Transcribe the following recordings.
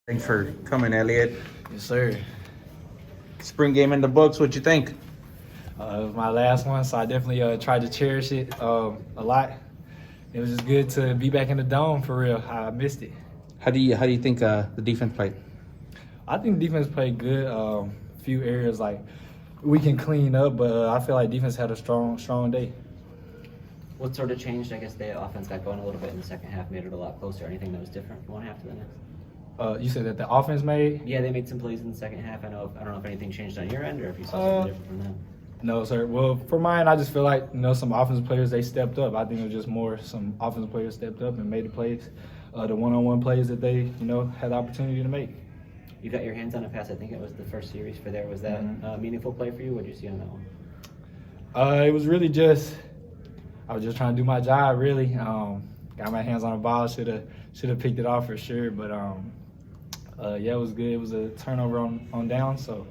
Thanks for coming, Elliott. Yes, sir. Spring game in the books. What you think? It was my last one, so I definitely tried to cherish it a lot. It was just good to be back in the dome for real. I missed it. How do you think the defense played? I think defense played good. Few areas like we can clean up, but I feel like defense had a strong day. What sort of changed? I guess the offense got going a little bit in the second half, made it a lot closer. Anything that was different from one half to the next? You said that the offense made? Yeah, they made some plays in the second half. I don't know if anything changed on your end or if you saw something different from them. No, sir. Well, for mine, I just feel like some offensive players they stepped up. I think it was just more some offensive players stepped up and made the plays, the one-on-one plays that they had the opportunity to make. You got your hands on a pass. I think it was the first series for there. Was that a meaningful play for you? What did you see on that one? It was really just I was just trying to do my job. Really, got my hands on the ball. Should have picked it off for sure. But yeah, it was good. It was a turnover on down, so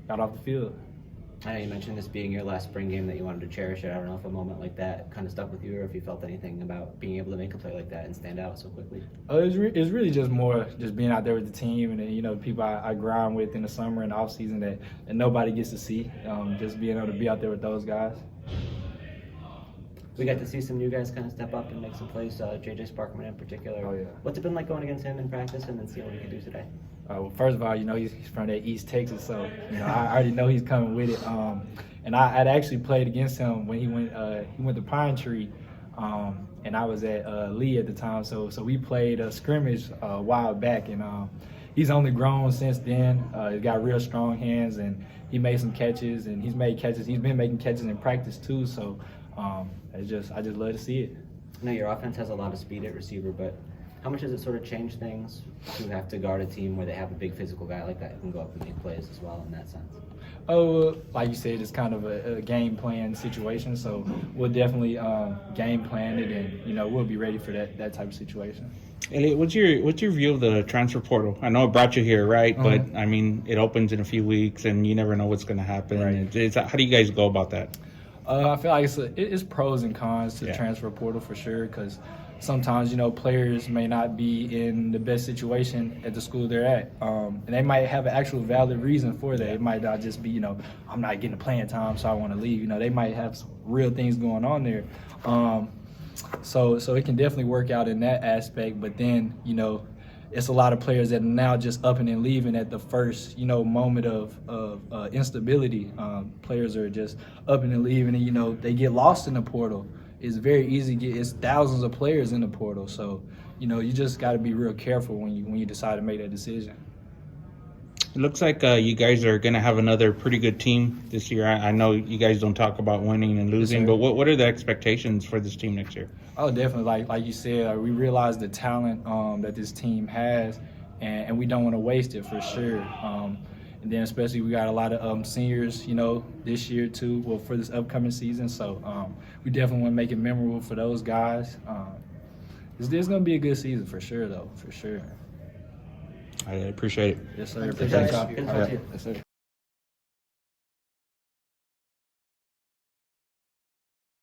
got off the field. I know you mentioned this being your last spring game that you wanted to cherish it. I don't know if a moment like that kind of stuck with you or if you felt anything about being able to make a play like that and stand out so quickly. It was really just more just being out there with the team and the people I grind with in the summer and off season that nobody gets to see. Just being able to be out there with those guys. We got to see some new guys kind of step up and make some plays, J.J. Sparkman in particular. Oh, yeah. What's it been like going against him in practice and then seeing what he can do today? Well, first of all, he's from that East Texas, so I already know he's coming with it. And I'd actually played against him when he went to Pine Tree, and I was at Lee at the time. So we played a scrimmage a while back, and he's only grown since then. He's got real strong hands, and he made some catches, and he's made catches. He's been making catches in practice too. So I just love to see it. I know your offense has a lot of speed at receiver, but how much does it sort of change things to have to guard a team where they have a big physical guy like that who can go up and make plays as well in that sense? Oh, like you said, it's kind of a game plan situation, so we'll definitely game plan it, and we'll be ready for that type of situation. Elliott, what's your view of the transfer portal? I know it brought you here, right? But I mean, it opens in a few weeks, and you never know what's going to happen. Right. How do you guys go about that? I feel like it's pros and cons to the transfer portal for sure, because sometimes players may not be in the best situation at the school they're at, and they might have an actual valid reason for that. It might not just be I'm not getting playing time, so I want to leave. They might have some real things going on there, so it can definitely work out in that aspect. But then it's a lot of players that are now just upping and leaving at the first, moment of instability. Players are just upping and leaving, and they get lost in the portal. It's very easy to get. It's thousands of players in the portal, so you just got to be real careful when you decide to make that decision. It looks like you guys are going to have another pretty good team this year. I know you guys don't talk about winning and losing, but what are the expectations for this team next year? Oh, definitely. Like you said, we realize the talent that this team has, and we don't want to waste it for sure. And then especially we got a lot of seniors, this year too, well, for this upcoming season. So we definitely want to make it memorable for those guys. It's going to be a good season for sure, though, for sure. I appreciate it. Yes, sir. Appreciate it. Yes, sir.